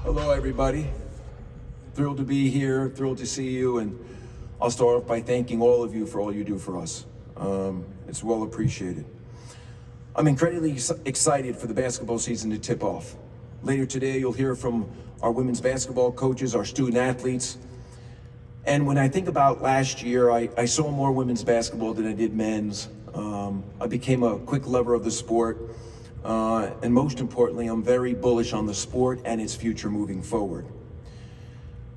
Hello, everybody. Thrilled to be here, thrilled to see you, and I'll start off by thanking all of you for all you do for us. It's well appreciated. I'm incredibly excited for the basketball season to tip off. Later today, you'll hear from our women's basketball coaches, our student athletes. And when I think about last year, I saw more women's basketball than I did men's. I became a quick lover of the sport. And most importantly, I'm very bullish on the sport and its future moving forward.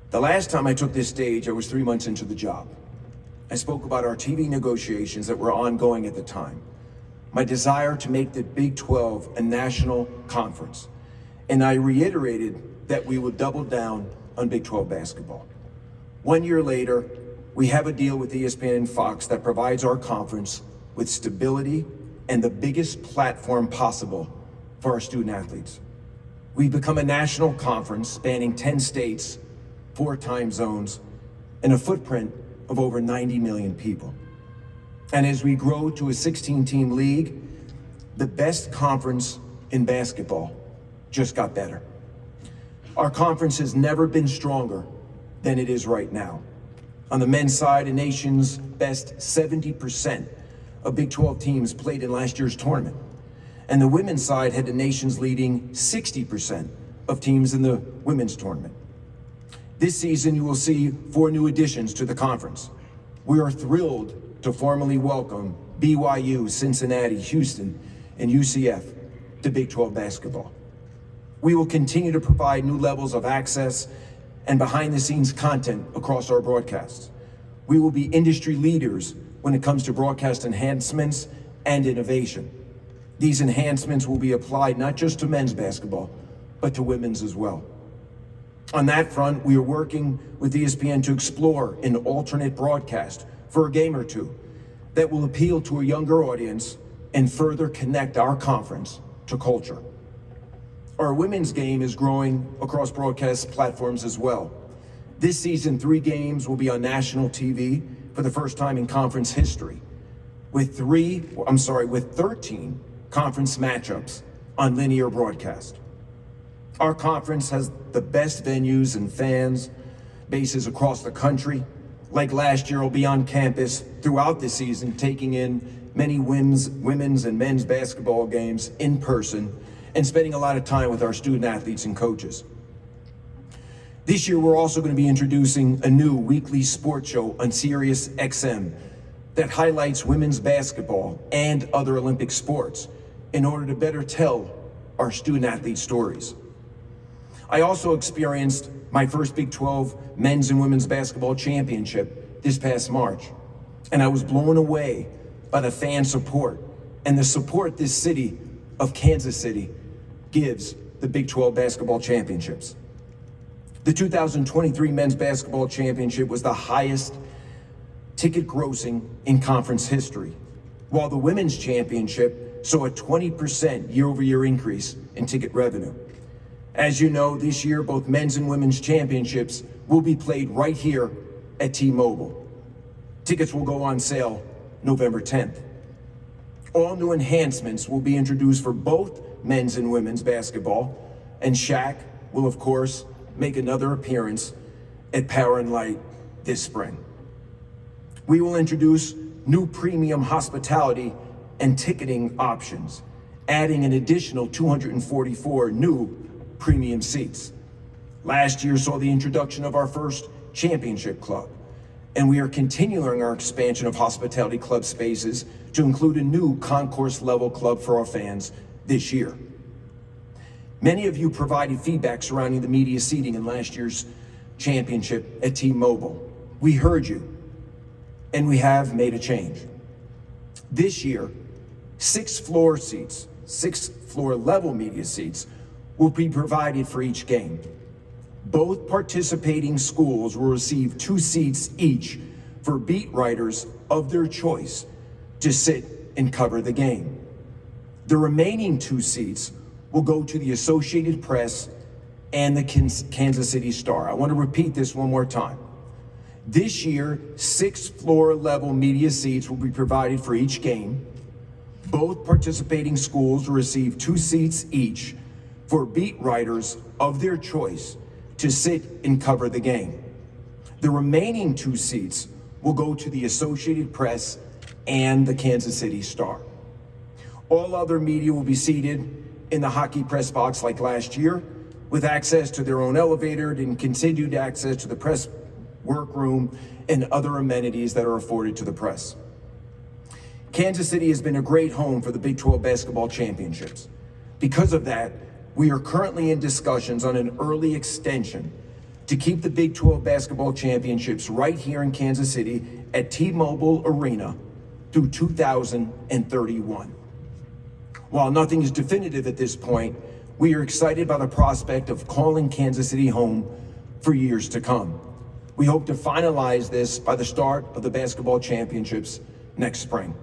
The last time I took this stage, I was 3 months into the job. I spoke about our TV negotiations that were ongoing at the time, my desire to make the Big 12 a national conference, and I reiterated that we would double down on Big 12 basketball. 1 year later, we have a deal with ESPN and Fox that provides our conference with stability and the biggest platform possible for our student athletes. We've become a national conference spanning 10 states, 4 time zones, and a footprint of over 90 million people. And as we grow to a 16-team league, the best conference in basketball just got better. Our conference has never been stronger than it is right now. On the men's side, the nation's best 70% of Big 12 teams played in last year's tournament. And the women's side had the nation's leading 60% of teams in the women's tournament. This season, you will see 4 new additions to the conference. We are thrilled to formally welcome BYU, Cincinnati, Houston, and UCF to Big 12 basketball. We will continue to provide new levels of access and behind-the-scenes content across our broadcasts. We will be industry leaders when it comes to broadcast enhancements and innovation. These enhancements will be applied not just to men's basketball, but to women's as well. On that front, we are working with ESPN to explore an alternate broadcast for a game or two that will appeal to a younger audience and further connect our conference to culture. Our women's game is growing across broadcast platforms as well. This season, 3 games will be on national TV for the first time in conference history, with 13 conference matchups on linear broadcast. Our conference has the best venues and fans bases across the country. Like last year, we'll be on campus throughout the season, taking in many women's and men's basketball games in person and spending a lot of time with our student athletes and coaches. This year, we're also going to be introducing a new weekly sports show on Sirius XM that highlights women's basketball and other Olympic sports in order to better tell our student athlete stories. I also experienced my first Big 12 men's and women's basketball championship this past March, and I was blown away by the fan support and the support this city of Kansas City gives the Big 12 basketball championships. The 2023 men's basketball championship was the highest ticket grossing in conference history, while the women's championship saw a 20% year-over-year increase in ticket revenue. As you know, this year, both men's and women's championships will be played right here at T-Mobile. Tickets will go on sale November 10th. All new enhancements will be introduced for both men's and women's basketball, and Shaq will, of course, make another appearance at Power and Light this spring. We will introduce new premium hospitality and ticketing options, adding an additional 244 new premium seats. Last year saw the introduction of our first championship club, and we are continuing our expansion of hospitality club spaces to include a new concourse level club for our fans this year. Many of you provided feedback surrounding the media seating in last year's championship at T-Mobile. We heard you, and we have made a change. This year, 6 floor level media seats will be provided for each game. Both participating schools will receive 2 seats each for beat writers of their choice to sit and cover the game. The remaining 2 seats will go to the Associated Press and the Kansas City Star. I want to repeat this one more time. This year, 6 floor level media seats will be provided for each game. Both participating schools will receive 2 seats each for beat writers of their choice to sit and cover the game. The remaining 2 seats will go to the Associated Press and the Kansas City Star. All other media will be seated in the hockey press box like last year, with access to their own elevator and continued access to the press workroom and other amenities that are afforded to the press. Kansas City has been a great home for the Big 12 basketball championships. Because of that, we are currently in discussions on an early extension to keep the Big 12 basketball championships right here in Kansas City at T-Mobile Arena through 2031. While nothing is definitive at this point, we are excited by the prospect of calling Kansas City home for years to come. We hope to finalize this by the start of the basketball championships next spring.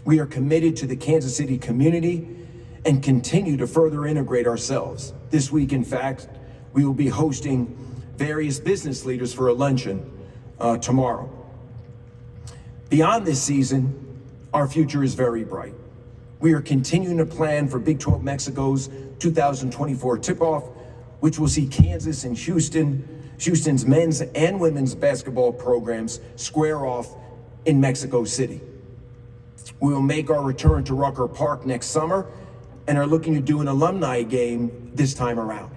We are committed to the Kansas City community and continue to further integrate ourselves. This week, in fact, we will be hosting various business leaders for a luncheon tomorrow. Beyond this season, our future is very bright. We are continuing to plan for Big 12 Mexico's 2024 tip-off, which will see Kansas and Houston's men's and women's basketball programs square off in Mexico City. We will make our return to Rucker Park next summer and are looking to do an alumni game this time around.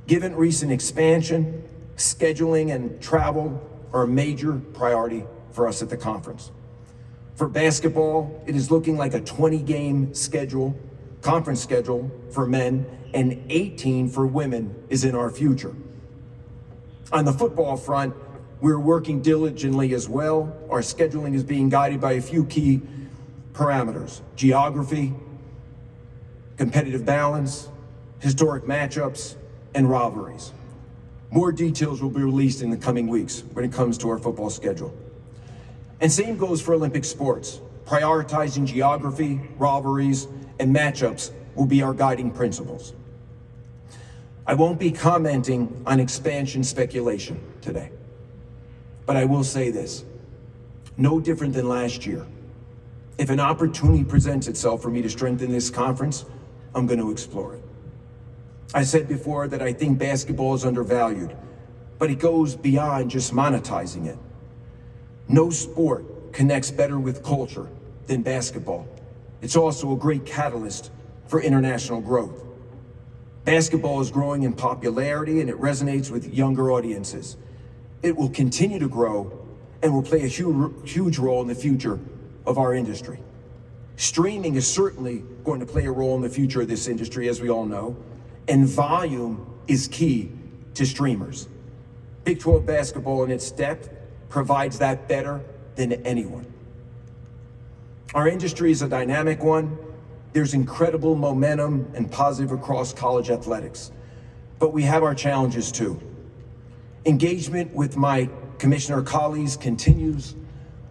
Given recent expansion, scheduling and travel are a major priority for us at the conference. For basketball, it is looking like a 20-game conference schedule for men, and 18 for women is in our future. On the football front, we're working diligently as well. Our scheduling is being guided by a few key parameters: geography, competitive balance, historic matchups, and rivalries. More details will be released in the coming weeks when it comes to our football schedule. And same goes for Olympic sports. Prioritizing geography, rivalries, and matchups will be our guiding principles. I won't be commenting on expansion speculation today, but I will say this: no different than last year. If an opportunity presents itself for me to strengthen this conference, I'm going to explore it. I said before that I think basketball is undervalued, but it goes beyond just monetizing it. No sport connects better with culture than basketball. It's also a great catalyst for international growth. Basketball is growing in popularity and it resonates with younger audiences. It will continue to grow and will play a huge role in the future of our industry. Streaming is certainly going to play a role in the future of this industry, as we all know, and volume is key to streamers. Big 12 basketball in its depth provides that better than anyone. Our industry is a dynamic one. There's incredible momentum and positive across college athletics, but we have our challenges too. Engagement with my commissioner colleagues continues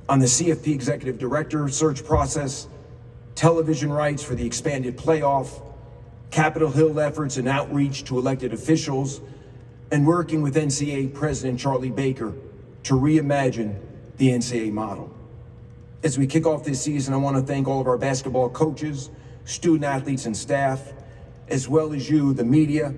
on the CFP executive director search process, television rights for the expanded playoff, Capitol Hill efforts and outreach to elected officials, and working with NCAA President Charlie Baker to reimagine the NCAA model. As we kick off this season, I want to thank all of our basketball coaches, student athletes and staff, as well as you, the media,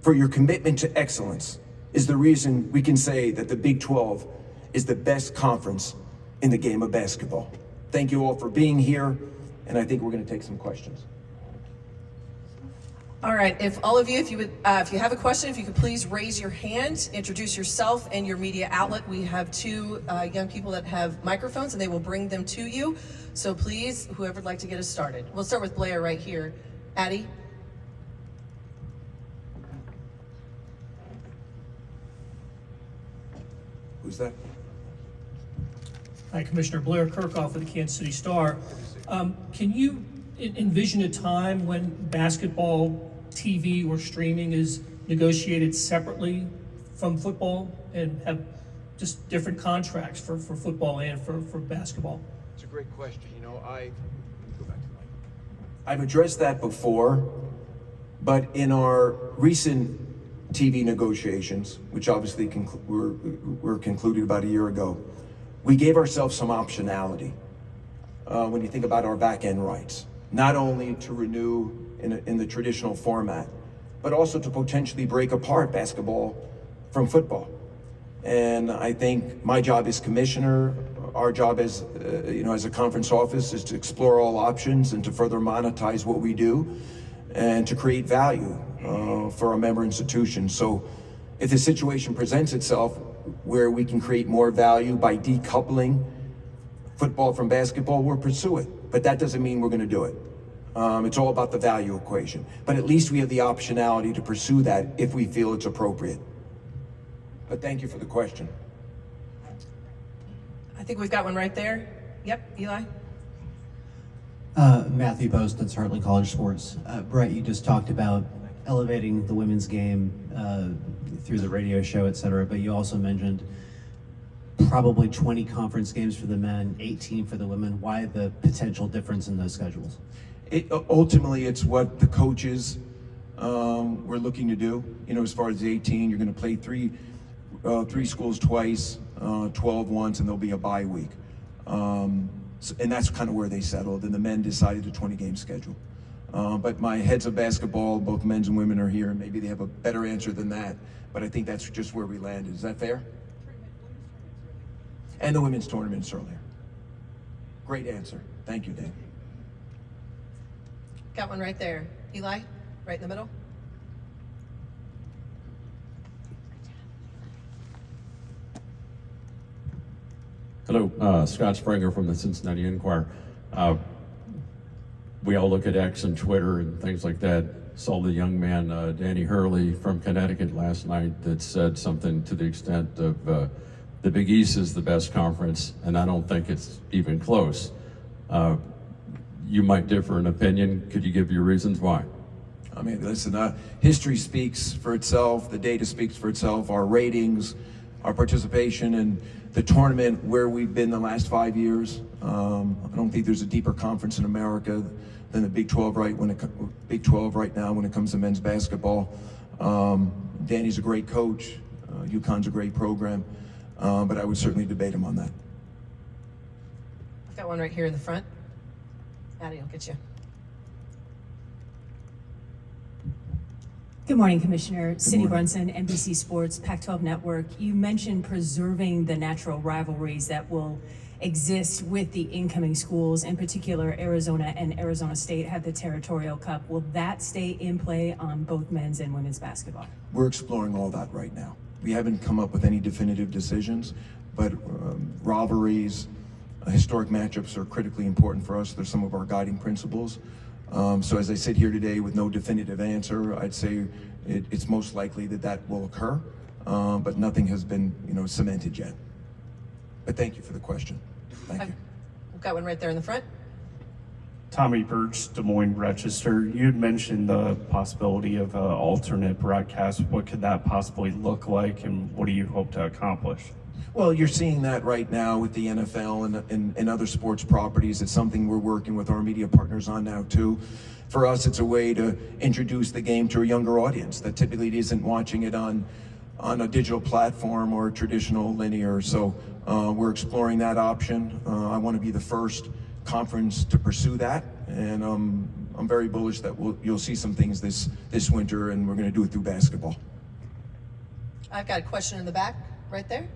for your commitment to excellence is the reason we can say that the Big 12 is the best conference in the game of basketball. Thank you all for being here, and I think we're going to take some questions. All right, if all of you, if you have a question, if you could please raise your hand, introduce yourself and your media outlet. We have two young people that have microphones and they will bring them to you. So please, whoever would like to get us started. We'll start with Blair right here. Addie? Who's that? Hi, Commissioner Blair Kirkhoff of the Kansas City Star. Can you envision a time when basketball TV or streaming is negotiated separately from football and have just different contracts for football and for basketball? It's a great question. You know, I've addressed that before, but in our recent TV negotiations, which obviously were concluded about a year ago, we gave ourselves some optionality when you think about our back-end rights, not only to renew in the traditional format, but also to potentially break apart basketball from football. And I think my job as commissioner, our job as as a conference office, is to explore all options and to further monetize what we do and to create value for our member institutions. So if the situation presents itself where we can create more value by decoupling football from basketball, we'll pursue it. But that doesn't mean we're going to do it. It's all about the value equation. But at least we have the optionality to pursue that if we feel it's appropriate. But thank you for the question. I think we've got one right there. Yep, Eli. Matthew Bostons, Hartley College Sports. Brett, you just talked about elevating the women's game through the radio show, et cetera, but you also mentioned probably 20 conference games for the men, 18 for the women. Why the potential difference in those schedules? Ultimately, it's what the coaches were looking to do. As far as the 18, you're going to play three schools twice, 12 once, and there'll be a bye week. And that's kind of where they settled, and the men decided a 20-game schedule. But my heads of basketball, both men's and women, are here, and maybe they have a better answer than that, but I think that's just where we landed. Is that fair? And the women's tournament's earlier. Great answer. Thank you, Dave. Got one right there. Eli, right in the middle. Hello, Scott Springer from the Cincinnati Enquirer. We all look at X and Twitter and things like that. Saw the young man, Danny Hurley from Connecticut last night, that said something to the extent of the Big East is the best conference, and I don't think it's even close. You might differ in opinion. Could you give your reasons why? I mean, listen, history speaks for itself, the data speaks for itself, our ratings, our participation in the tournament where we've been the last 5 years. I don't think there's a deeper conference in America than the Big 12 Big 12 right now when it comes to men's basketball. Danny's a great coach. UConn's a great program, but I would certainly debate him on that. I've got one right here in the front. Maddie, I'll get you. Good morning, Commissioner. Cindy Brunson, NBC Sports, Pac-12 Network. You mentioned preserving the natural rivalries that will exist with the incoming schools. In particular, Arizona and Arizona State have the Territorial Cup. Will that stay in play on both men's and women's basketball? We're exploring all that right now. We haven't come up with any definitive decisions, but rivalries, historic matchups are critically important for us. They're some of our guiding principles. So as I sit here today with no definitive answer, I'd say it's most likely that will occur, but nothing has been cemented yet. But thank you for the question. Thank you. We've got one right there in the front. Tommy Birch, Des Moines Register. You had mentioned the possibility of an alternate broadcast. What could that possibly look like, and what do you hope to accomplish? Well, you're seeing that right now with the NFL and other sports properties. It's something we're working with our media partners on now too. For us, it's a way to introduce the game to a younger audience that typically isn't watching it on a digital platform or traditional linear. So we're exploring that option. I want to be the first conference to pursue that, and I'm very bullish that you'll see some things this winter, and we're going to do it through basketball. I've got a question in the back, right there.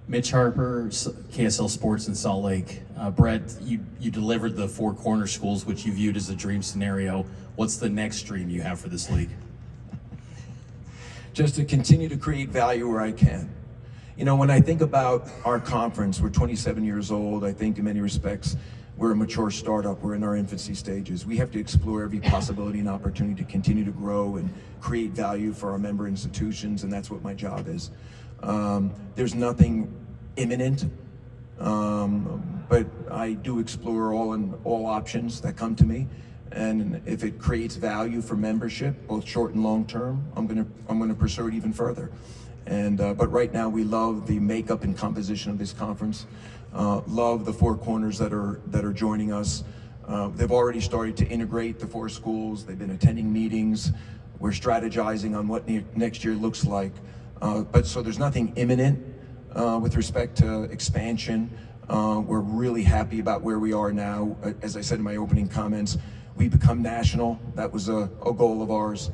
Mitch Harper, KSL Sports in Salt Lake. Brett, you delivered the four corner schools, which you viewed as a dream scenario. What's the next dream you have for this league? Just to continue to create value where I can. When I think about our conference, we're 27 years old. I think in many respects, we're a mature startup. We're in our infancy stages. We have to explore every possibility and opportunity to continue to grow and create value for our member institutions, and that's what my job is. There's nothing imminent, but I do explore all options that come to me, and if it creates value for membership, both short and long term, I'm gonna pursue it even further. And but right now, we love the makeup and composition of this conference. Love the four corners that are joining us. They've already started to integrate the four schools. They've been attending meetings. We're strategizing on what next year looks like. But so there's nothing imminent with respect to expansion. We're really happy about where we are now. As I said in my opening comments, we become national. That was a goal of ours.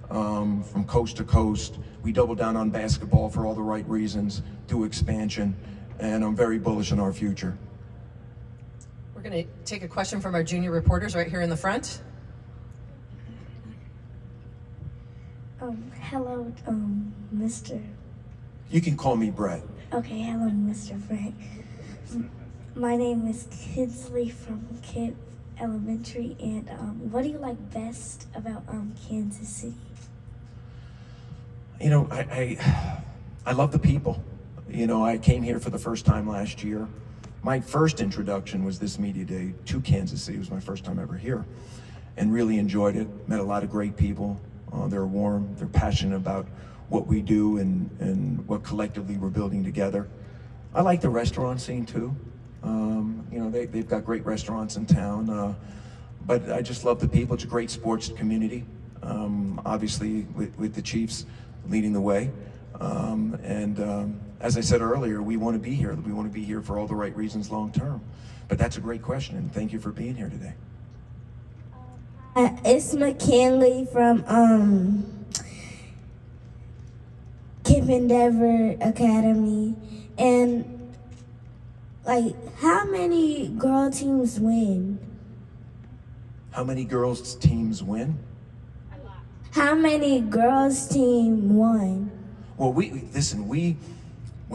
From coast to coast, we doubled down on basketball for all the right reasons, through expansion, and I'm very bullish on our future. We're going to take a question from our junior reporters right here in the front. Hello, Mr. You can call me Brett. Okay, hello, Mr. Brett. My name is Kinsley from Kent Elementary, and what do you like best about Kansas City? You know, I love the people. You know, I came here for the first time last year. My first introduction was this media day to Kansas City. It was my first time ever here, and really enjoyed it. Met a lot of great people. They're warm, they're passionate about what we do and what collectively we're building together. I like the restaurant scene too. You know, they've got great restaurants in town, but I just love the people. It's a great sports community, obviously with the Chiefs leading the way. As I said earlier, we want to be here. We want to be here for all the right reasons long term. But that's a great question, and thank you for being here today. It's McKinley from Kip Endeavor Academy, and like, how many girl teams win? How many girls teams win? How many girls team won? Well, listen. We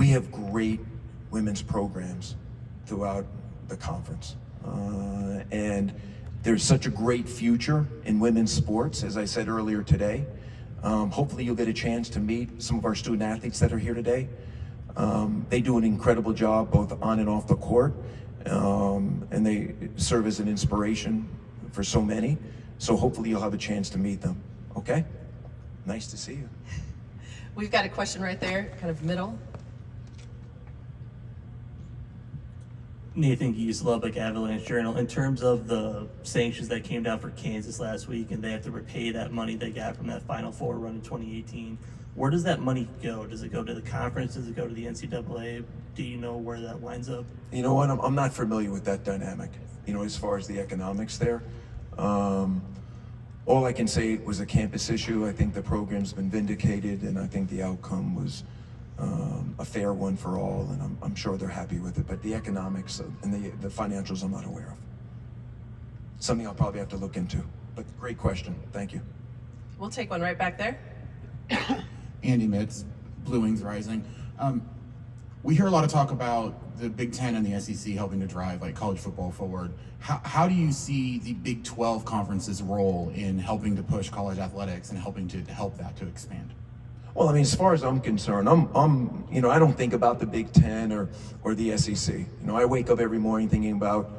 have great women's programs throughout the conference, and there's such a great future in women's sports, as I said earlier today. Hopefully you'll get a chance to meet some of our student athletes that are here today. They do an incredible job both on and off the court, and they serve as an inspiration for so many. So hopefully you'll have a chance to meet them, okay? Nice to see you. We've got a question right there, kind of middle. Nathan Geese, Lubbock Avalanche Journal. In terms of the sanctions that came down for Kansas last week, and they have to repay that money they got from that Final Four run in 2018, where does that money go? Does it go to the conference? Does it go to the NCAA? Do you know where that winds up? You know what? I'm not familiar with that dynamic, you know, as far as the economics there. All I can say was a campus issue. I think the program's been vindicated, and I think the outcome was a fair one for all, and I'm sure they're happy with it. But the economics and the financials I'm not aware of. Something I'll probably have to look into. But great question. Thank you. We'll take one right back there. Andy Mitz, Blue Wings Rising. We hear a lot of talk about the Big Ten and the SEC helping to drive like college football forward. How do you see the Big 12 conference's role in helping to push college athletics and helping to help that to expand? Well, I mean, as far as I'm concerned, I'm you know, I don't think about the Big Ten or the SEC. You know, I wake up every morning thinking about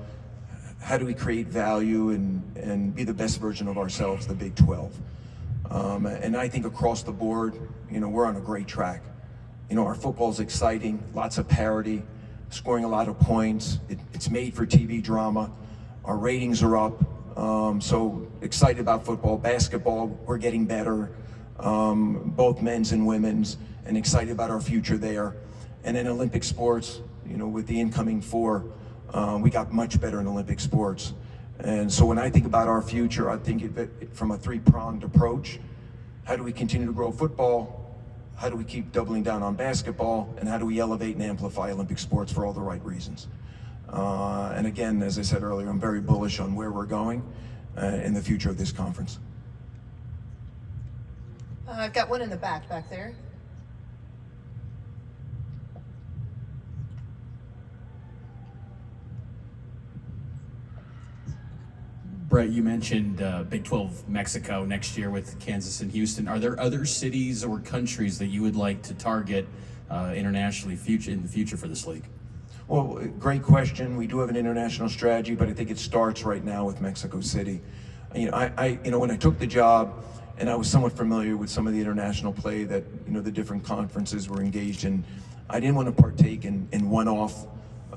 how do we create value and be the best version of ourselves, the Big 12. And I think across the board, you know, we're on a great track. You know, our football's exciting, lots of parity, scoring a lot of points. It's made for TV drama. Our ratings are up. So excited about football. Basketball, we're getting better, both men's and women's, and excited about our future there. And in Olympic sports, you know, with the incoming 4, we got much better in Olympic sports. And so when I think about our future, I think of it from a 3-pronged approach. How do we continue to grow football? How do we keep doubling down on basketball? And how do we elevate and amplify Olympic sports for all the right reasons? And again, as I said earlier, I'm very bullish on where we're going in the future of this conference. I've got one in the back there. Brett, you mentioned Big 12 Mexico next year with Kansas and Houston. Are there other cities or countries that you would like to target internationally in the future for this league? Well, great question. We do have an international strategy, but I think it starts right now with Mexico City. You know, when I took the job, and I was somewhat familiar with some of the international play that, you know, the different conferences were engaged in, I didn't want to partake in one-off,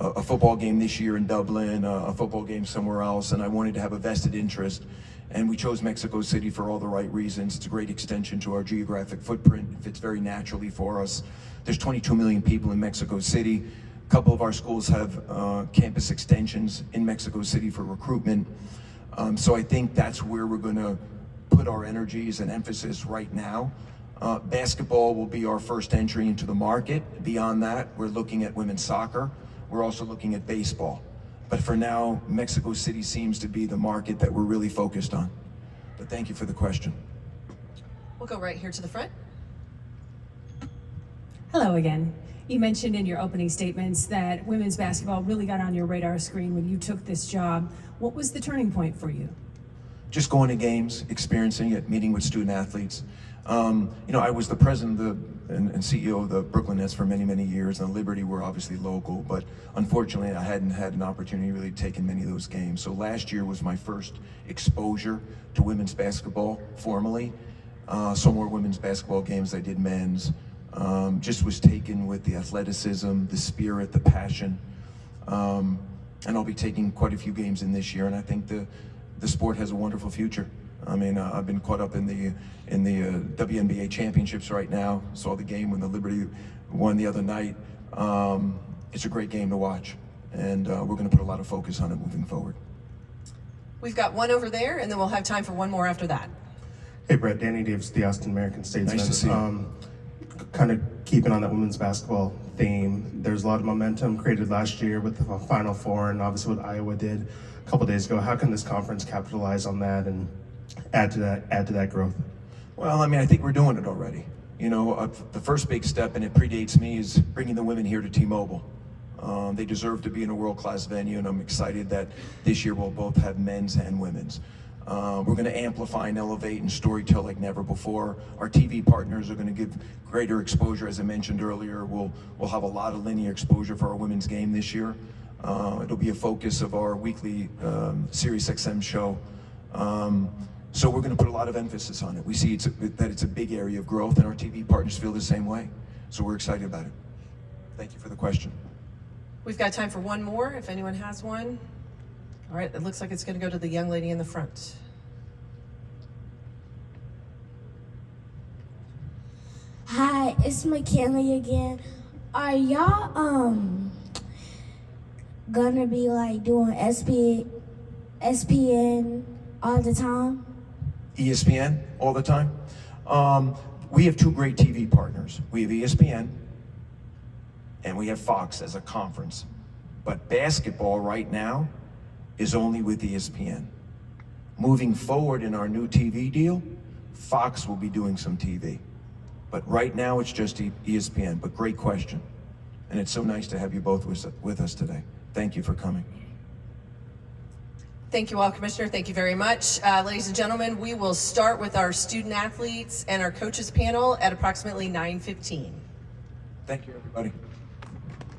a football game this year in Dublin, a football game somewhere else, and I wanted to have a vested interest. And we chose Mexico City for all the right reasons. It's a great extension to our geographic footprint. It fits very naturally for us. There's 22 million people in Mexico City. couple of our schools have campus extensions in Mexico City for recruitment. So I think that's where we're going to put our energies and emphasis right now. Basketball will be our first entry into the market. Beyond that, we're looking at women's soccer. We're also looking at baseball. But for now, Mexico City seems to be the market that we're really focused on. But thank you for the question. We'll go right here to the front. Hello again. You mentioned in your opening statements that women's basketball really got on your radar screen when you took this job. What was the turning point for you? Just going to games, experiencing it, meeting with student athletes. I was the president and CEO of the Brooklyn Nets for many, many years, and Liberty were obviously local, but unfortunately I hadn't had an opportunity to really take in many of those games. So last year was my first exposure to women's basketball formally. Some more women's basketball games, I did men's. Just was taken with the athleticism, the spirit, the passion. And I'll be taking quite a few games in this year, and I think the sport has a wonderful future. I mean, I've been caught up in the WNBA championships right now. Saw the game when the Liberty won the other night. It's a great game to watch, and we're going to put a lot of focus on it moving forward. We've got one over there, and then we'll have time for one more after that. Hey, Brett, Danny Davis, the Austin American Statesman. Nice to see you. Kind of keeping on that women's basketball theme, there's a lot of momentum created last year with the Final Four and obviously what Iowa did a couple days ago. How can this conference capitalize on that and add to that growth? Well, I mean, I think we're doing it already. The first big step, and it predates me, is bringing the women here to T-Mobile. They deserve to be in a world-class venue, and I'm excited that this year we'll both have men's and women's. We're going to amplify and elevate and storytell like never before. Our TV partners are going to give greater exposure. As I mentioned earlier, we'll have a lot of linear exposure for our women's game this year. It'll be a focus of our weekly Sirius XM show. So we're going to put a lot of emphasis on it. We see that it's a big area of growth, and our TV partners feel the same way. So we're excited about it. Thank you for the question. We've got time for one more, if anyone has one. All right, it looks like it's going to go to the young lady in the front. Hi, it's McKinley again. Are y'all gonna be like doing ESPN all the time? ESPN all the time? We have two great TV partners. We have ESPN and we have Fox as a conference. But basketball right now is only with ESPN. Moving forward in our new TV deal, Fox will be doing some TV. But right now it's just ESPN, but great question. And it's so nice to have you both with us today. Thank you for coming. Thank you all, Commissioner. Thank you very much. Ladies and gentlemen, we will start with our student athletes and our coaches panel at approximately 9:15. Thank you, everybody.